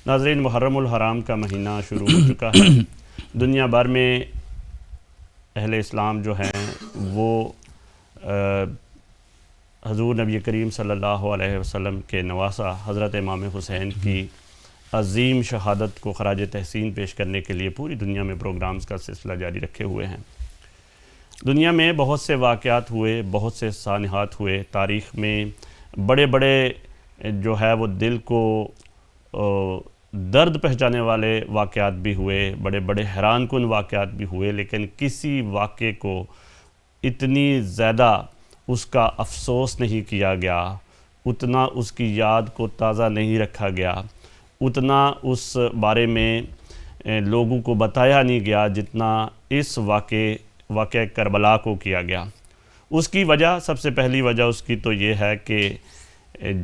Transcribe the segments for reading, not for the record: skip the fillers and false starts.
ناظرین، محرم الحرام کا مہینہ شروع ہو چکا ہے۔ دنیا بھر میں اہل اسلام جو ہیں وہ حضور نبی کریم صلی اللہ علیہ وسلم کے نواسہ حضرت امام حسین کی عظیم شہادت کو خراج تحسین پیش کرنے کے لیے پوری دنیا میں پروگرامز کا سلسلہ جاری رکھے ہوئے ہیں۔ دنیا میں بہت سے واقعات ہوئے، بہت سے سانحات ہوئے، تاریخ میں بڑے بڑے جو ہے وہ دل کو درد پہنچانے والے واقعات بھی ہوئے، بڑے بڑے حیران کن واقعات بھی ہوئے، لیکن کسی واقعے کو اتنی زیادہ اس کا افسوس نہیں کیا گیا، اتنا اس کی یاد کو تازہ نہیں رکھا گیا، اتنا اس بارے میں لوگوں کو بتایا نہیں گیا جتنا اس واقعہ کربلا کو کیا گیا۔ اس کی وجہ، سب سے پہلی وجہ اس کی تو یہ ہے کہ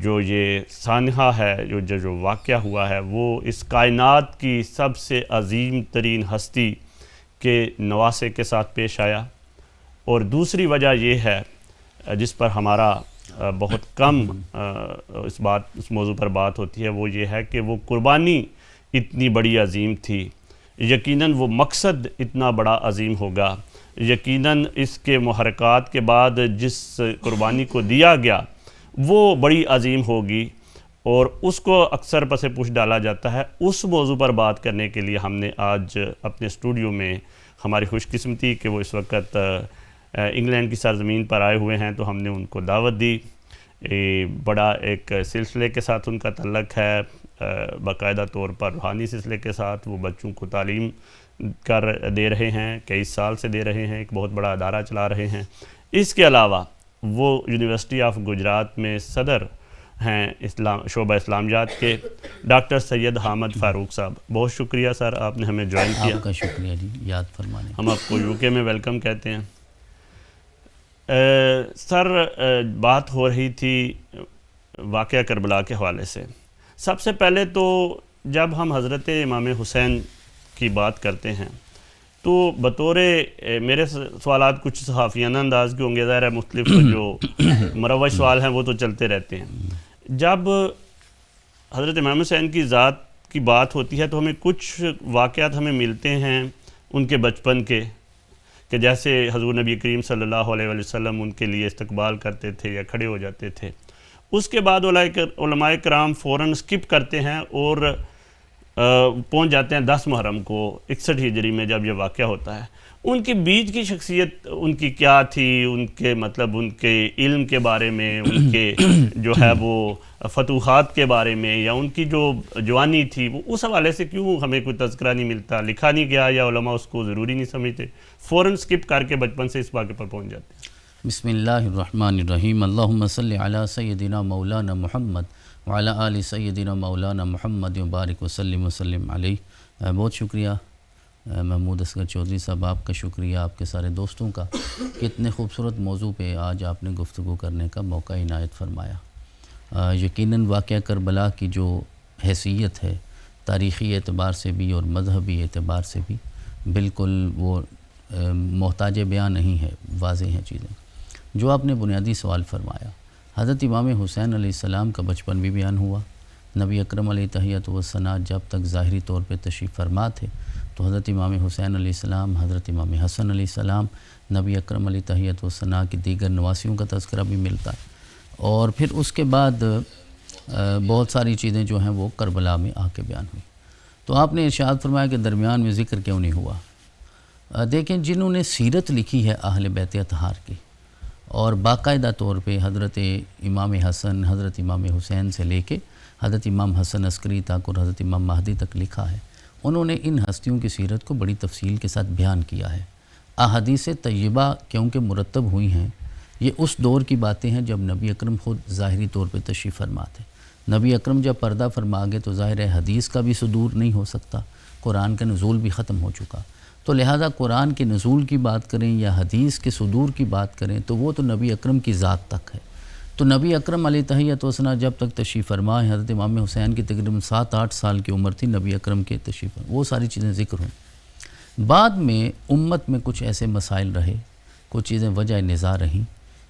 جو یہ سانحہ ہے، جو واقعہ ہوا ہے، وہ اس کائنات کی سب سے عظیم ترین ہستی کے نواسے کے ساتھ پیش آیا۔ اور دوسری وجہ یہ ہے جس پر ہمارا بہت کم اس موضوع پر بات ہوتی ہے، وہ یہ ہے کہ وہ قربانی اتنی بڑی عظیم تھی، یقیناً وہ مقصد اتنا بڑا عظیم ہوگا، یقیناً اس کے محرکات کے بعد جس قربانی کو دیا گیا وہ بڑی عظیم ہوگی، اور اس کو اکثر پس پوچھ ڈالا جاتا ہے۔ اس موضوع پر بات کرنے کے لیے ہم نے آج اپنے اسٹوڈیو میں، ہماری خوش قسمتی کہ وہ اس وقت انگلینڈ کی سرزمین پر آئے ہوئے ہیں، تو ہم نے ان کو دعوت دی۔ بڑا ایک سلسلے کے ساتھ ان کا تعلق ہے، باقاعدہ طور پر روحانی سلسلے کے ساتھ وہ بچوں کو تعلیم دے رہے ہیں، کئی سال سے دے رہے ہیں، ایک بہت بڑا ادارہ چلا رہے ہیں۔ اس کے علاوہ وہ یونیورسٹی آف گجرات میں صدر ہیں شعبہ اسلامیات کے، ڈاکٹر سید حامد فاروق صاحب۔ بہت شکریہ سر، آپ نے ہمیں جوائن کیا۔ آپ کا شکریہ جی، یاد فرمانے۔ ہم آپ کو UK میں ویلکم کہتے ہیں۔ سر، بات ہو رہی تھی واقعہ کربلا کے حوالے سے۔ سب سے پہلے تو جب ہم حضرت امام حسین کی بات کرتے ہیں تو بطور میرے سوالات کچھ صحافیانہ انداز کے ہوں گے، ظاہر ہے مختلف جو مروج سوال ہیں وہ تو چلتے رہتے ہیں۔ جب حضرت امام حسین کی ذات کی بات ہوتی ہے تو ہمیں کچھ واقعات ہمیں ملتے ہیں ان کے بچپن کے، کہ جیسے حضور نبی کریم صلی اللہ علیہ وسلم ان کے لیے استقبال کرتے تھے یا کھڑے ہو جاتے تھے۔ اس کے بعد علماء کرام فوراً سکپ کرتے ہیں اور پہنچ جاتے ہیں 10 محرم کو 61 ہجری میں، جب یہ واقعہ ہوتا ہے۔ ان کے بیچ کی شخصیت ان کی کیا تھی، ان کے مطلب ان کے علم کے بارے میں، ان کے جو ہے وہ فتوحات کے بارے میں، یا ان کی جو جوانی تھی، وہ اس حوالے سے کیوں ہمیں کوئی تذکرہ نہیں ملتا، لکھا نہیں گیا، یا علماء اس کو ضروری نہیں سمجھتے، فوراً سکپ کر کے بچپن سے اس واقعے پر پہنچ جاتے ہیں؟ بسم اللہ الرحمن الرحیم۔ اللہم صلی علی سیدنا مولانا محمد وعلی آل سیدنا مولانا محمد وبارک وسلم علیہ۔ بہت شکریہ محمود اصغر چودھری صاحب، آپ کا شکریہ، آپ کے سارے دوستوں کا کہ اتنے خوبصورت موضوع پہ آج آپ نے گفتگو کرنے کا موقع عنایت فرمایا۔ یقیناً واقعہ کربلا کی جو حیثیت ہے، تاریخی اعتبار سے بھی اور مذہبی اعتبار سے بھی، بالکل وہ محتاج بیان نہیں ہے، واضح ہیں چیزیں۔ جو آپ نے بنیادی سوال فرمایا، حضرت امام حسین علیہ السلام کا بچپن بھی بیان ہوا۔ نبی اکرم علیہ تحیۃ والثناء جب تک ظاہری طور پہ تشریف فرما تھے تو حضرت امام حسین علیہ السلام، حضرت امام حسن علیہ السلام، نبی اکرم علیہ تحیۃ والثناء کی دیگر نواسیوں کا تذکرہ بھی ملتا ہے۔ اور پھر اس کے بعد بہت ساری چیزیں جو ہیں وہ کربلا میں آ کے بیان ہوئی۔ تو آپ نے ارشاد فرمایا کہ درمیان میں ذکر کیوں نہیں ہوا؟ دیکھیں، جنہوں نے سیرت لکھی ہے اہل بیت اطہار کی، اور باقاعدہ طور پہ حضرت امام حسن، حضرت امام حسین سے لے کے حضرت امام حسن عسکری تک اور حضرت امام مہدی تک لکھا ہے، انہوں نے ان ہستیوں کی سیرت کو بڑی تفصیل کے ساتھ بیان کیا ہے۔ احادیث طیبہ کیونکہ مرتب ہوئی ہیں، یہ اس دور کی باتیں ہیں جب نبی اکرم خود ظاہری طور پہ تشریف فرما تھے۔ نبی اکرم جب پردہ فرما گئے تو ظاہر ہے حدیث کا بھی صدور نہیں ہو سکتا، قرآن کا نزول بھی ختم ہو چکا، تو لہٰذا قرآن کے نزول کی بات کریں یا حدیث کے صدور کی بات کریں تو وہ تو نبی اکرم کی ذات تک ہے۔ تو نبی اکرم علیہ تحیۃ والثناء جب تک تشریف فرما ہے، حضرت امام حسین کی تقریباً 7-8 سال کی عمر تھی نبی اکرم کے تشریف، وہ ساری چیزیں ذکر ہوئیں۔ بعد میں امت میں کچھ ایسے مسائل رہے، کچھ چیزیں وجہ نزاع رہیں،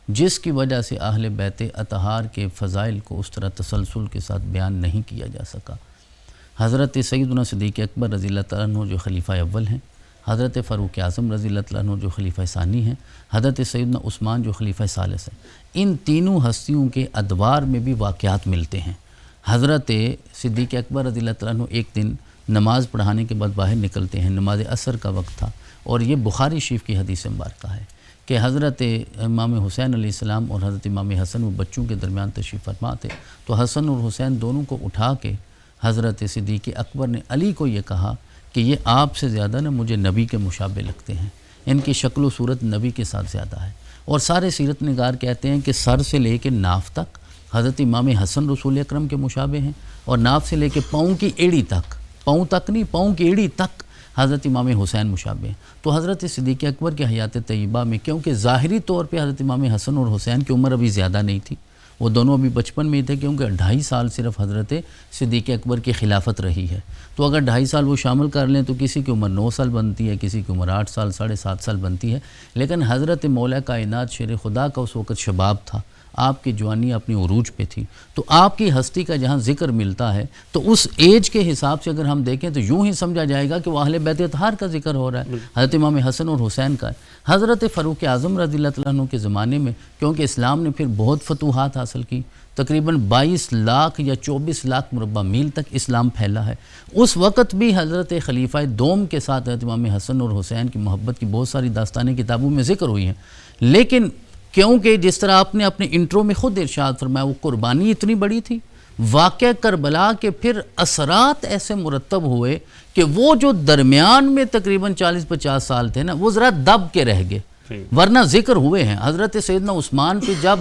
جس کی وجہ سے اہل بیت اطہار کے فضائل کو اس طرح تسلسل کے ساتھ بیان نہیں کیا جا سکا۔ حضرت سیدنا صدیق اکبر رضی اللہ تعالیٰ عنہ جو خلیفہ اول ہیں، حضرت فاروق اعظم رضی اللہ تعالیٰ عنہ جو خلیفہ ثانی ہیں، حضرت سیدنا عثمان جو خلیفہ ثالث ہیں، ان تینوں ہستیوں کے ادوار میں بھی واقعات ملتے ہیں۔ حضرت صدیق اکبر رضی اللہ تعالیٰ عنہ ایک دن نماز پڑھانے کے بعد باہر نکلتے ہیں، نماز عصر کا وقت تھا، اور یہ بخاری شریف کی حدیث مبارکہ ہے کہ حضرت امام حسین علیہ السلام اور حضرت امام حسن وہ بچوں کے درمیان تشریف فرما تھے، تو حسن اور حسین دونوں کو اٹھا کے حضرت صدیق اکبر نے علی کو یہ کہا کہ یہ آپ سے زیادہ نا مجھے نبی کے مشابہ لگتے ہیں، ان کی شکل و صورت نبی کے ساتھ زیادہ ہے۔ اور سارے سیرت نگار کہتے ہیں کہ سر سے لے کے ناف تک حضرت امام حسن رسول اکرم کے مشابہ ہیں، اور ناف سے لے کے پاؤں کی ایڑی تک، پاؤں تک نہیں، پاؤں کی ایڑی تک حضرت امام حسین مشابہ ہیں۔ تو حضرت صدیق اکبر کی حیات طیبہ میں کیونکہ ظاہری طور پہ حضرت امام حسن اور حسین کی عمر ابھی زیادہ نہیں تھی، وہ دونوں ابھی بچپن میں ہی تھے، کیونکہ 2.5 سال صرف حضرت صدیق اکبر کی خلافت رہی ہے، تو اگر 2.5 سال وہ شامل کر لیں تو کسی کی عمر 9 سال بنتی ہے، کسی کی عمر 8 سال 7.5 سال بنتی ہے۔ لیکن حضرت مولا کائنات شیر خدا کا اس وقت شباب تھا، آپ کی جوانی اپنی عروج پہ تھی، تو آپ کی ہستی کا جہاں ذکر ملتا ہے تو اس ایج کے حساب سے اگر ہم دیکھیں تو یوں ہی سمجھا جائے گا کہ وہ اہل بیت اطہار کا ذکر ہو رہا ہے، حضرت امام حسن اور حسین کا ہے۔ حضرت فاروق اعظم رضی اللہ تعالیٰ عنہ کے زمانے میں کیونکہ اسلام نے پھر بہت فتوحات حاصل کی، تقریباً 22 لاکھ یا 24 لاکھ مربع میل تک اسلام پھیلا ہے، اس وقت بھی حضرت خلیفہ دوم کے ساتھ حضرت امام حسن اور حسین کی محبت کی بہت ساری داستانیں کتابوں میں ذکر ہوئی ہیں، لیکن کیونکہ جس طرح آپ نے اپنے انٹرو میں خود ارشاد فرمایا وہ قربانی اتنی بڑی تھی، واقعہ کربلا کے پھر اثرات ایسے مرتب ہوئے کہ وہ جو درمیان میں تقریباً 40-50 سال تھے نا، وہ ذرا دب کے رہ گئے، ورنہ ذکر ہوئے ہیں۔ حضرت سیدنا عثمان پہ جب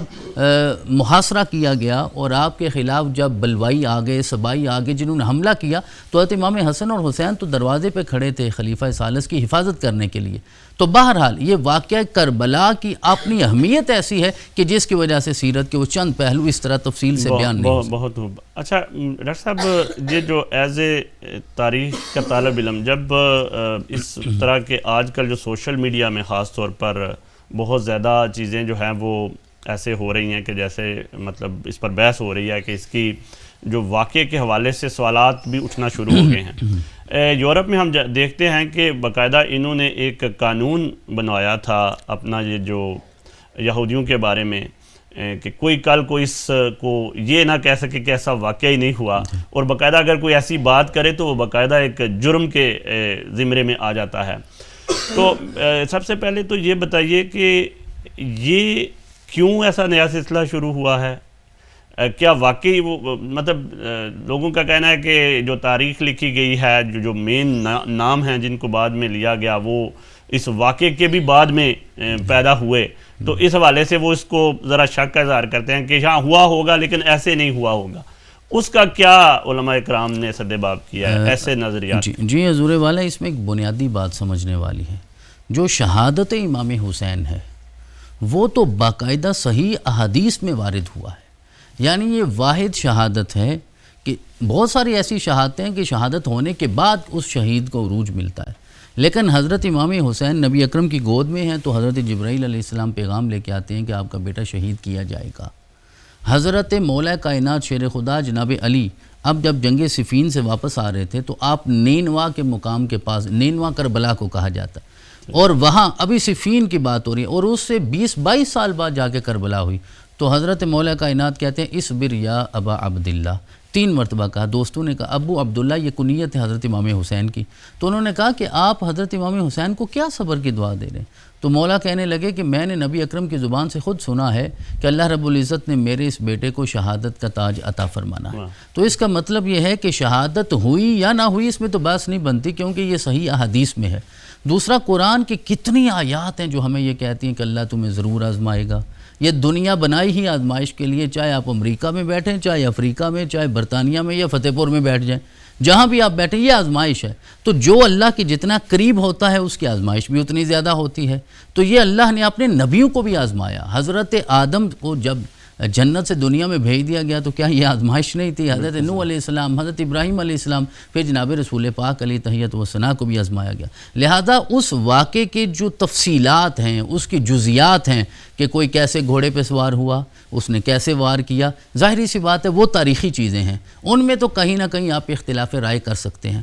محاصرہ کیا گیا اور آپ کے خلاف جب بلوائی آ گئے، سبائی آ گئے جنہوں نے حملہ کیا، تو حضرت امام حسن اور حسین تو دروازے پہ کھڑے تھے خلیفہ ثالث کی حفاظت کرنے کے لیے۔ تو بہرحال یہ واقعہ کربلا کی اپنی اہمیت ایسی ہے کہ جس کی وجہ سے سیرت کے وہ چند پہلو اس طرح تفصیل سے بیان نہیں بہت اچھا ڈاکٹر صاحب، یہ جو ایز اے تاریخ کا طالب علم جب اس طرح کے آج کل جو سوشل میڈیا میں خاص طور پر بہت زیادہ چیزیں جو ہیں وہ ایسے ہو رہی ہیں کہ جیسے مطلب اس پر بحث ہو رہی ہے کہ اس کی جو واقعے کے حوالے سے سوالات بھی اٹھنا شروع ہو گئے ہیں۔ یورپ میں ہم دیکھتے ہیں کہ باقاعدہ انہوں نے ایک قانون بنوایا تھا اپنا یہ جو یہودیوں کے بارے میں کہ کوئی کل کو اس کو یہ نہ کہہ سکے کہ ایسا واقعہ ہی نہیں ہوا، اور باقاعدہ اگر کوئی ایسی بات کرے تو وہ باقاعدہ ایک جرم کے زمرے میں آ جاتا ہے۔ تو سب سے پہلے تو یہ بتائیے کہ یہ کیوں ایسا نیا سلسلہ شروع ہوا ہے؟ کیا واقعی وہ مطلب لوگوں کا کہنا ہے کہ جو تاریخ لکھی گئی ہے، جو مین نام ہیں جن کو بعد میں لیا گیا وہ اس واقعے کے بھی بعد میں پیدا ہوئے، تو اس حوالے سے وہ اس کو ذرا شک کا اظہار کرتے ہیں کہ ہاں ہوا ہوگا لیکن ایسے نہیں ہوا ہوگا۔ اس کا کیا علماء کرام نے سدباب کیا ہے ایسے نظریات؟ جی حضور والا، اس میں ایک بنیادی بات سمجھنے والی ہے۔ جو شہادت امام حسین ہے وہ تو باقاعدہ صحیح احادیث میں وارد ہوا ہے، یعنی یہ واحد شہادت ہے کہ بہت ساری ایسی شہادتیں ہیں کہ شہادت ہونے کے بعد اس شہید کو عروج ملتا ہے، لیکن حضرت امام حسین نبی اکرم کی گود میں ہیں تو حضرت جبرائیل علیہ السلام پیغام لے کے آتے ہیں کہ آپ کا بیٹا شہید کیا جائے گا۔ حضرت مولا کائنات شیر خدا جناب علی اب جب جنگ صفین سے واپس آ رہے تھے تو آپ نینوا کے مقام کے پاس، نینوا کربلا کو کہا جاتا ہے، اور وہاں ابھی صفین کی بات ہو رہی ہے اور اس سے 20-22 سال بعد جا کے کربلا ہوئی، تو حضرت مولا کائنات کہتے ہیں اصبر یا ابا عبداللہ، 3 مرتبہ کہا۔ دوستوں نے کہا ابو عبداللہ یہ کنیت ہے حضرت امام حسین کی، تو انہوں نے کہا کہ آپ حضرت امام حسین کو کیا صبر کی دعا دے رہے ہیں؟ تو مولا کہنے لگے کہ میں نے نبی اکرم کی زبان سے خود سنا ہے کہ اللہ رب العزت نے میرے اس بیٹے کو شہادت کا تاج عطا فرمانا ہے، تو اس کا مطلب یہ ہے کہ شہادت ہوئی یا نہ ہوئی اس میں تو بحث نہیں بنتی، کیونکہ یہ صحیح احادیث میں ہے۔ دوسرا، قرآن کی کتنی آیات ہیں جو ہمیں یہ کہتی ہیں کہ اللہ تمہیں ضرور آزمائے گا۔ یہ دنیا بنائی ہی آزمائش کے لیے، چاہے آپ امریکہ میں بیٹھیں، چاہے افریقہ میں، چاہے برطانیہ میں یا فتح پور میں بیٹھ جائیں، جہاں بھی آپ بیٹھیں یہ آزمائش ہے۔ تو جو اللہ کی جتنا قریب ہوتا ہے اس کی آزمائش بھی اتنی زیادہ ہوتی ہے۔ تو یہ اللہ نے اپنے نبیوں کو بھی آزمایا۔ حضرت آدم کو جب جنت سے دنیا میں بھیج دیا گیا تو کیا یہ آزمائش نہیں تھی؟ حضرت نوح علیہ السلام، حضرت ابراہیم علیہ السلام، پھر جناب رسول پاک علیہ تحیت و ثنا کو بھی آزمایا گیا۔ لہذا اس واقعے کے جو تفصیلات ہیں، اس کی جزیات ہیں کہ کوئی کیسے گھوڑے پہ سوار ہوا، اس نے کیسے وار کیا، ظاہری سی بات ہے وہ تاریخی چیزیں ہیں، ان میں تو کہیں نہ کہیں آپ اختلاف رائے کر سکتے ہیں۔